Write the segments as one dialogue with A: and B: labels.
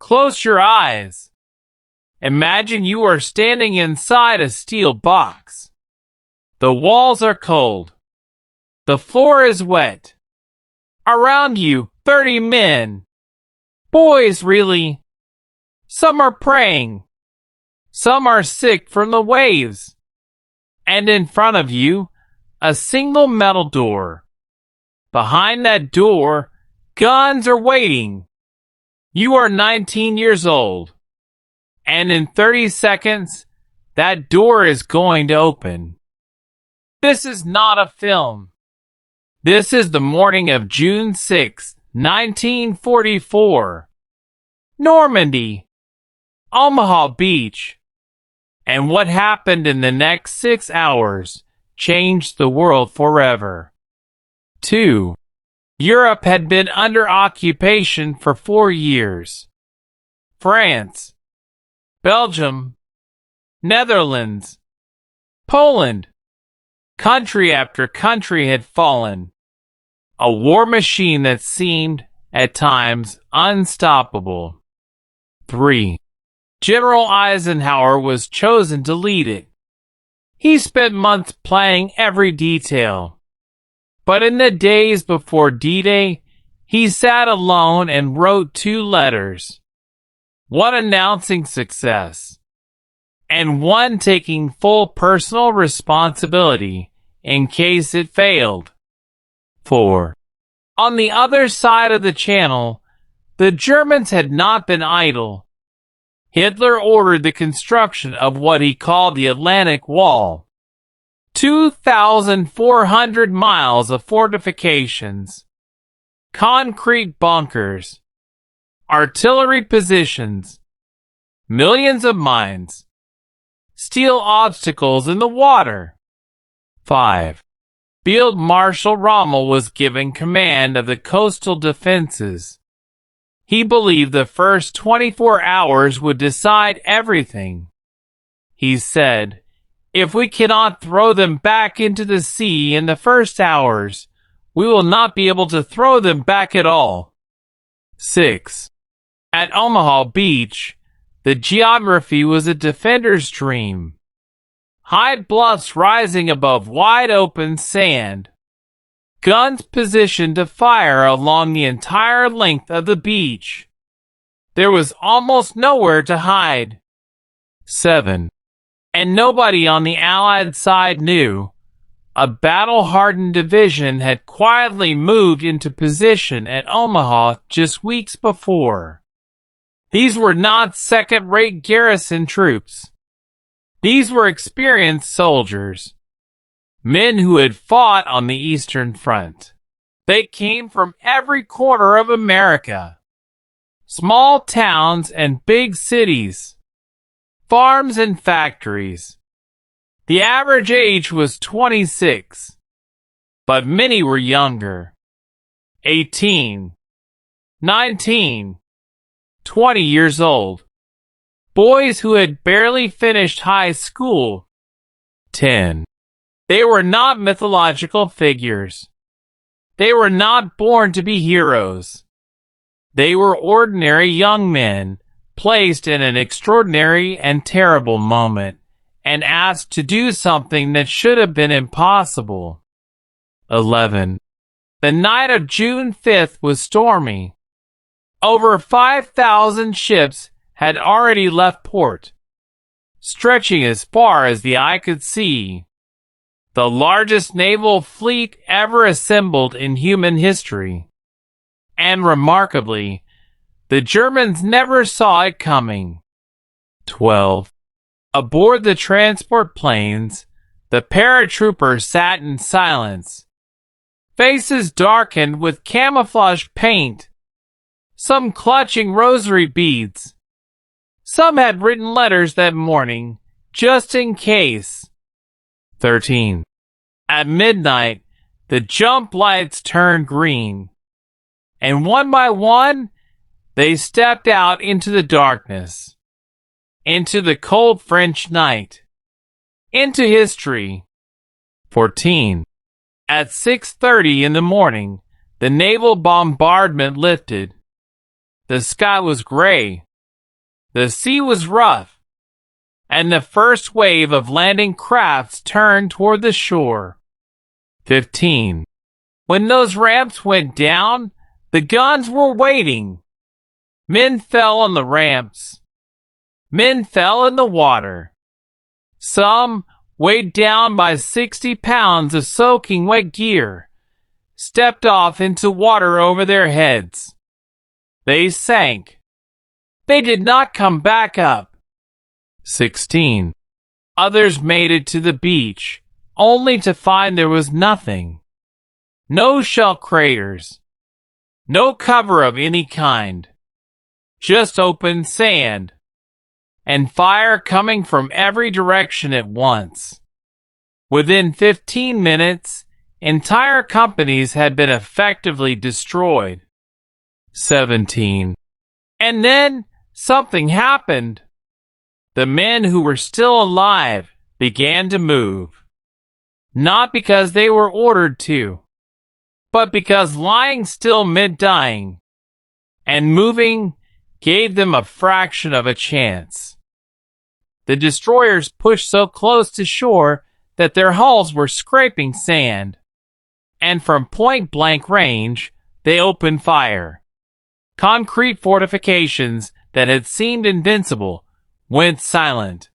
A: Close your eyes. Imagine you are standing inside a steel box. The walls are cold. The floor is wet. Around you, 30 men. Boys, really. Some are praying. Some are sick from the waves. And in front of you, a single metal door. Behind that door, guns are waiting. You are 19 years old. And in 30 seconds, that door is going to open. This is not a film. This is the morning of June 6, 1944. Normandy. Omaha Beach. And what happened in the next 6 hours changed the world forever. 2. Europe had been under occupation for 4 years. France, Belgium, Netherlands, Poland. Country after country had fallen. A war machine that seemed, at times, unstoppable. 3. General Eisenhower was chosen to lead it. He spent months planning every detail. But in the days before D-Day, he sat alone and wrote 2 letters. One announcing success, and one taking full personal responsibility in case it failed. 4. On the other side of the channel, the Germans had not been idle. Hitler ordered the construction of what he called the Atlantic Wall. 2,400 miles of fortifications, concrete bunkers, artillery positions, millions of mines, steel obstacles in the water. 5. Field Marshal Rommel was given command of the coastal defenses. He believed the first 24 hours would decide everything. He said, "If we cannot throw them back into the sea in the first hours, we will not be able to throw them back at all." 6. At Omaha Beach, the geography was a defender's dream. High bluffs rising above wide-open sand. Guns positioned to fire along the entire length of the beach. There was almost nowhere to hide. 7. And nobody on the Allied side knew. A battle-hardened division had quietly moved into position at Omaha just weeks before. These were not second-rate garrison troops. These were experienced soldiers. Men who had fought on the Eastern Front. They came from every corner of America. Small towns and big cities. Farms and factories. The average age was 26. But many were younger. 18, 19, 20 years old. Boys who had barely finished high school. 10. They were not mythological figures. They were not born to be heroes. They were ordinary young men, placed in an extraordinary and terrible moment, and asked to do something that should have been impossible. 11. The night of June 5th was stormy. Over 5,000 ships had already left port, stretching as far as the eye could see. The largest naval fleet ever assembled in human history. And remarkably, the Germans never saw it coming. 12. Aboard the transport planes, the paratroopers sat in silence. Faces darkened with camouflage paint. Some clutching rosary beads. Some had written letters that morning, just in case. 13. At midnight, the jump lights turned green. And one by one, they stepped out into the darkness. Into the cold French night. Into history. 14. At 6:30 in the morning, the naval bombardment lifted. The sky was gray. The sea was rough, and the first wave of landing crafts turned toward the shore. 15. When those ramps went down, the guns were waiting. Men fell on the ramps. Men fell in the water. Some, weighed down by 60 pounds of soaking wet gear, stepped off into water over their heads. They sank. They did not come back up. 16. Others made it to the beach, only to find there was nothing. No shell craters. No cover of any kind. Just open sand. And fire coming from every direction at once. Within 15 minutes, entire companies had been effectively destroyed. 17. And then something happened. The men who were still alive began to move. Not because they were ordered to, but because lying still meant dying. And moving gave them a fraction of a chance. The destroyers pushed so close to shore that their hulls were scraping sand. And from point-blank range, they opened fire. Concrete fortifications that had seemed invincible went silent.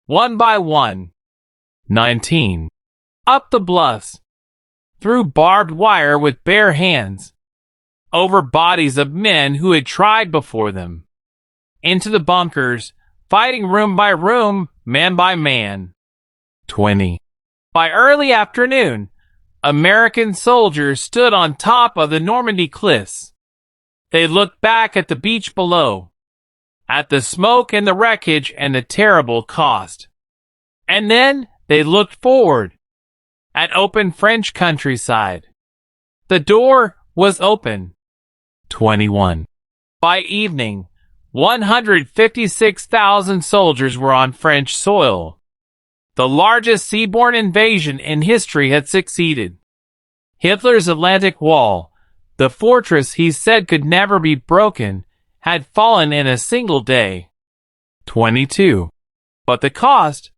A: One by one. 19. Up the bluffs. Through barbed wire with bare hands. Over bodies of men who had tried before them. Into the bunkers, fighting room by room, man by man. 20. By early afternoon, American soldiers stood on top of the Normandy cliffs. They looked back at the beach below, at the smoke and the wreckage and the terrible cost. And then they looked forward, at open French countryside. The door was open. 21. By evening, 156,000 soldiers were on French soil. The largest seaborne invasion in history had succeeded. Hitler's Atlantic Wall, the fortress he said could never be broken, had fallen in a single day. 22. But the cost?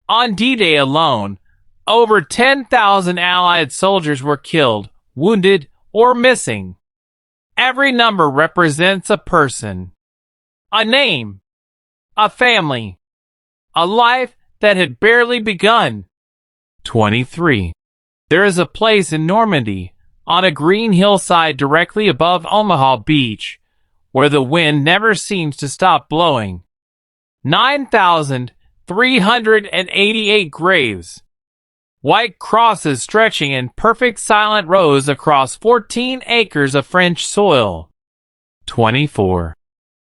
A: On D-Day alone, over 10,000 Allied soldiers were killed, wounded, or missing. Every number represents a person, a name, a family, a life that had barely begun. 23. There is a place in Normandy, on a green hillside directly above Omaha Beach, where the wind never seems to stop blowing. 9,388 graves. White crosses stretching in perfect silent rows across 14 acres of French soil. 24.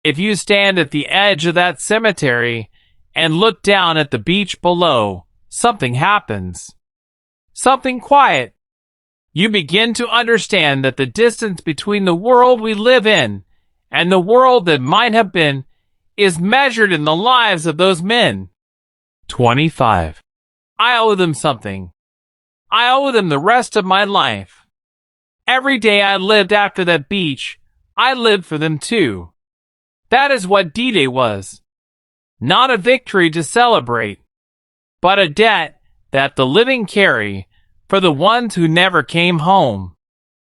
A: If you stand at the edge of that cemetery and look down at the beach below, something happens. Something quiet. You begin to understand that the distance between the world we live in and the world that might have been is measured in the lives of those men. 25. I owe them something. I owe them the rest of my life. Every day I lived after that beach, I lived for them too. That is what D-Day was. Not a victory to celebrate, but a debt that the living carry for the ones who never came home.